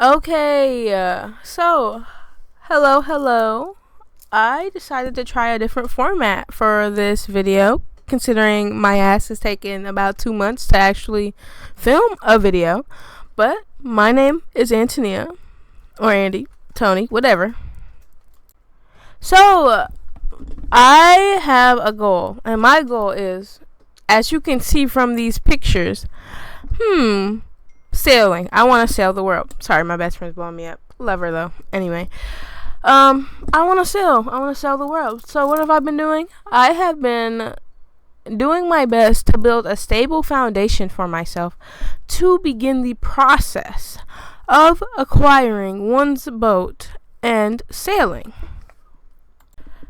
Okay, so hello. I decided to try a different format for this video, considering my ass has taken about 2 months to actually film a video. But my name is Antonia, or Andy, Tony, whatever. So, I have a goal, and my goal is, as you can see from these pictures, sailing. I want to sail the world. Sorry, my best friend's blowing me up. Love her though. Anyway, I want to sail. I want to sail the world. So what have I been doing? I have been doing my best to build a stable foundation for myself to begin the process of acquiring one's boat and sailing.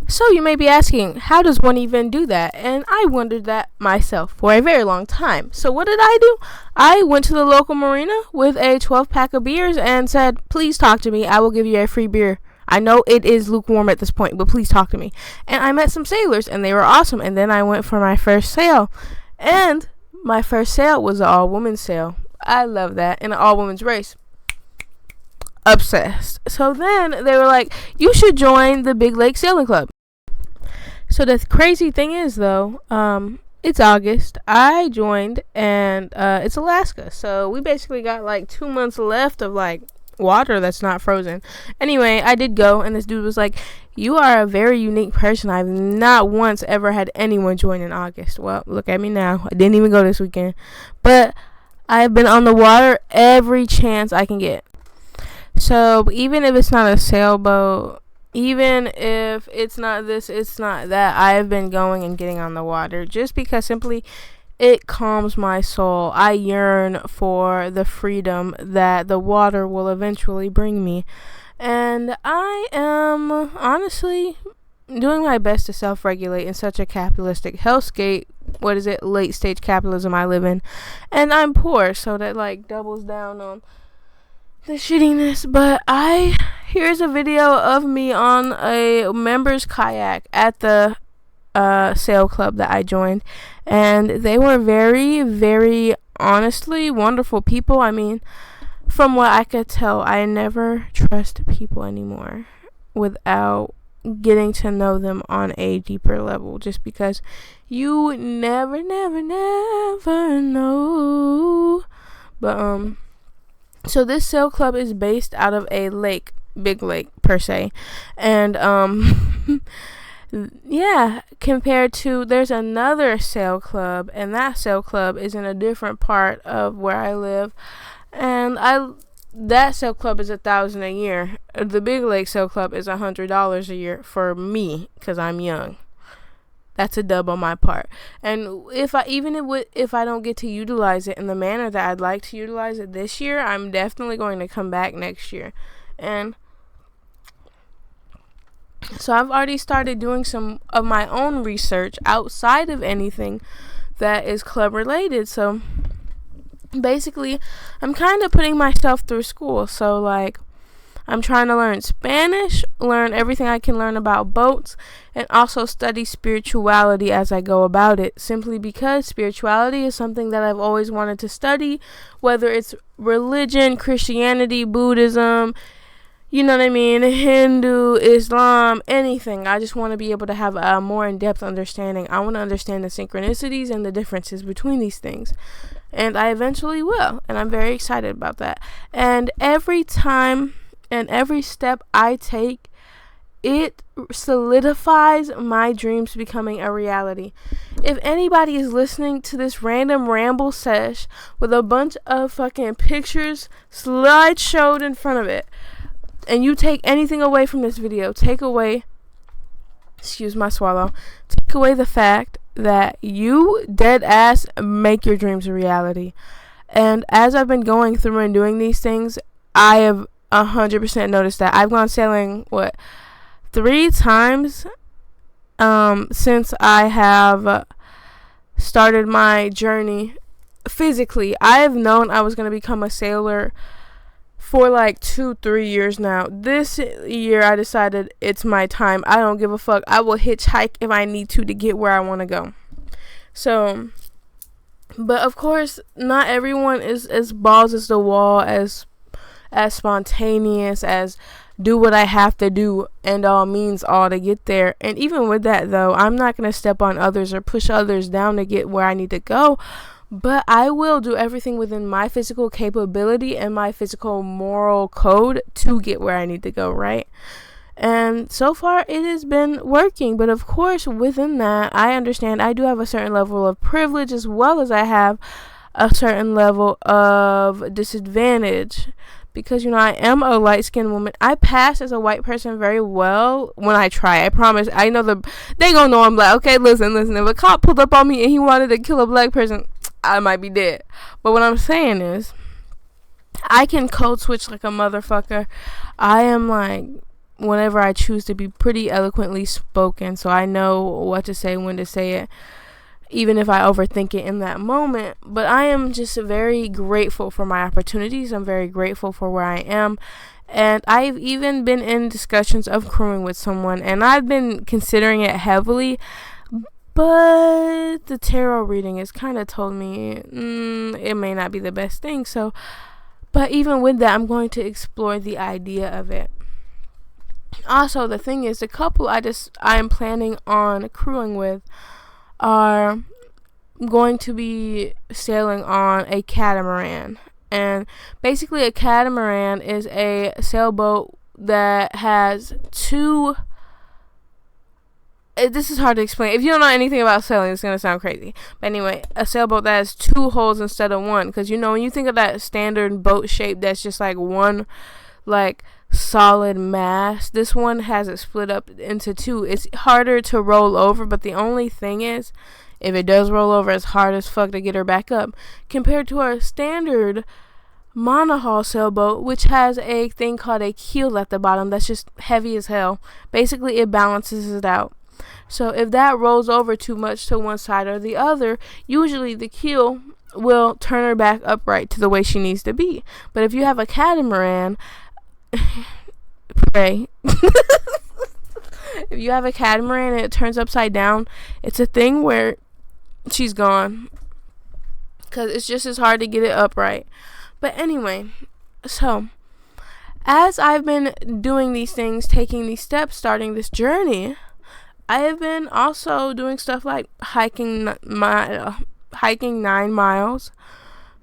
So you may be asking, how does one even do that? And I wondered that myself for a very long time. So what did I do? I went to the local marina with a 12-pack of beers and said, please talk to me. I will give you a free beer. I know it is lukewarm at this point, but please talk to me. And I met some sailors, and they were awesome. And then I went for my first sail. And my first sail was an all-women's sail. I love that. In an all-women's race. Obsessed. So then they were like, you should join the Big Lake Sailing Club. So the crazy thing is, though, it's August. I joined, and it's Alaska. So we basically got like 2 months left of like water that's not frozen. Anyway, I did go, and this dude was like, you are a very unique person. I've not once ever had anyone join in August. Well, look at me now. I didn't even go this weekend. But I've been on the water every chance I can get. So even if it's not a sailboat, even if it's not this, it's not that, I have been going and getting on the water just because simply it calms my soul. I yearn for the freedom that the water will eventually bring me. And I am honestly doing my best to self-regulate in such a capitalistic hellscape. What is it? Late stage capitalism I live in. And I'm poor, so that like doubles down on the shittiness. But here's a video of me on a members kayak at the sail club that I joined, and they were very, very honestly wonderful people. I mean, from what I could tell, I never trust people anymore without getting to know them on a deeper level, just because you never know. But so this sail club is based out of a lake, Big Lake per se, and yeah, compared to, there's another sail club, and that sail club is in a different part of where I live, and that sail club is $1,000 a year. The Big Lake Sail Club is $100 a year for me because I'm young. That's a dub on my part. And if I don't get to utilize it in the manner that I'd like to utilize it this year, I'm definitely going to come back next year. And so I've already started doing some of my own research outside of anything that is club related. So basically, I'm kind of putting myself through school. So like, I'm trying to learn Spanish, learn everything I can learn about boats, and also study spirituality as I go about it, simply because spirituality is something that I've always wanted to study, whether it's religion, Christianity, Buddhism, you know what I mean, Hindu, Islam, anything. I just want to be able to have a more in-depth understanding. I want to understand the synchronicities and the differences between these things. And I eventually will, and I'm very excited about that. And every time and every step I take, it solidifies my dreams becoming a reality. If anybody is listening to this random ramble sesh with a bunch of fucking pictures slideshowed in front of it, and you take anything away from this video, take away the fact that you dead ass make your dreams a reality. And as I've been going through and doing these things, I have 100% noticed that I've gone sailing 3 times since I have started my journey physically. I have known I was going to become a sailor for like 2-3 years now. This year I decided it's my time. I don't give a fuck. I will hitchhike if I need to get where I want to go. So, but of course, not everyone is as balls as the wall as as spontaneous, as do what I have to do and all means all to get there. And even with that though, I'm not going to step on others or push others down to get where I need to go, but I will do everything within my physical capability and my physical moral code to get where I need to go, right? And so far it has been working, but of course within that I understand I do have a certain level of privilege as well as I have a certain level of disadvantage, because I am a light-skinned woman. I pass as a white person very well when I try. I promise. I know they gonna know I'm black. Okay, listen. If a cop pulled up on me and he wanted to kill a black person, I might be dead. But what I'm saying is, I can code switch like a motherfucker. I am like, whenever I choose to be pretty eloquently spoken, so I know what to say, when to say it, even if I overthink it in that moment. But I am just very grateful for my opportunities. I'm very grateful for where I am. And I've even been in discussions of crewing with someone, and I've been considering it heavily. But the tarot reading has kind of told me it may not be the best thing. So, but even with that, I'm going to explore the idea of it. Also, the thing is, the couple I am planning on crewing with are going to be sailing on a catamaran. And basically a catamaran is a sailboat that has two, this is hard to explain. If you don't know anything about sailing, it's going to sound crazy. But anyway, a sailboat that has two holes instead of one. Because when you think of that standard boat shape that's just like one like solid mass, this one has it split up into two. It's harder to roll over, but the only thing is, if it does roll over, it's hard as fuck to get her back up, compared to our standard monohull sailboat, which has a thing called a keel at the bottom that's just heavy as hell. Basically it balances it out. So if that rolls over too much to one side or the other, usually the keel will turn her back upright to the way she needs to be. But if you have a catamaran, pray. If you have a catamaran and it turns upside down, it's a thing where she's gone, because it's just as hard to get it upright. But anyway, so as I've been doing these things, taking these steps, starting this journey, I have been also doing stuff like hiking 9 miles,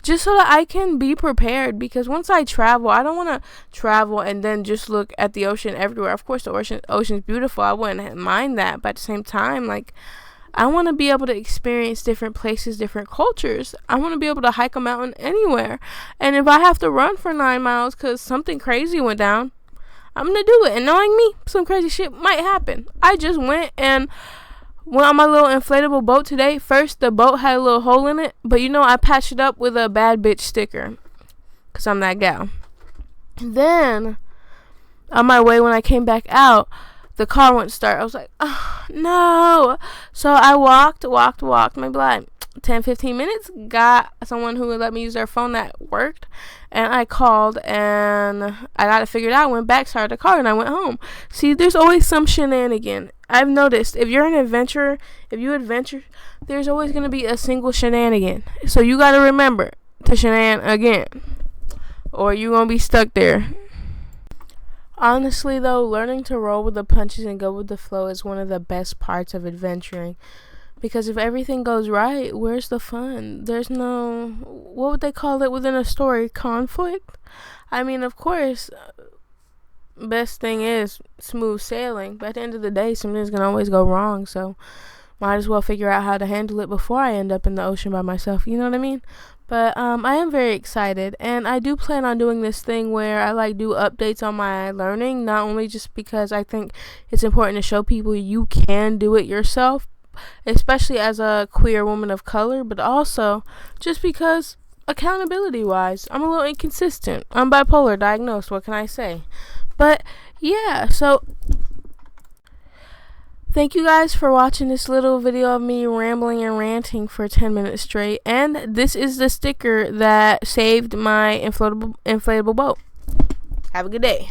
just so that I can be prepared. Because once I travel, I don't want to travel and then just look at the ocean everywhere. Of course, the ocean's beautiful. I wouldn't mind that. But at the same time, like, I want to be able to experience different places, different cultures. I want to be able to hike a mountain anywhere. And if I have to run for 9 miles because something crazy went down, I'm going to do it. And knowing me, some crazy shit might happen. I just went on my little inflatable boat today. First, the boat had a little hole in it, but I patched it up with a bad bitch sticker, because I'm that gal. Then, on my way, when I came back out, the car wouldn't start. I was like, oh, no. So I walked, maybe like 10-15 minutes, got someone who would let me use their phone that worked, and I called, and I got it figured out, went back, started the car, and I went home. See, there's always some shenanigan. I've noticed, if you're an adventurer, there's always going to be a single shenanigan. So you got to remember to shenan again, or you're going to be stuck there. Honestly, though, learning to roll with the punches and go with the flow is one of the best parts of adventuring. Because if everything goes right, where's the fun? There's no, what would they call it within a story? Conflict? I mean, of course, best thing is smooth sailing. But at the end of the day, something's going to always go wrong. So might as well figure out how to handle it before I end up in the ocean by myself. You know what I mean? But I am very excited, and I do plan on doing this thing where I do updates on my learning, not only just because I think it's important to show people you can do it yourself, especially as a queer woman of color, but also just because accountability wise, I'm a little inconsistent. I'm bipolar diagnosed, what can I say? But yeah, so thank you guys for watching this little video of me rambling and ranting for 10 minutes straight. And this is the sticker that saved my inflatable boat. Have a good day.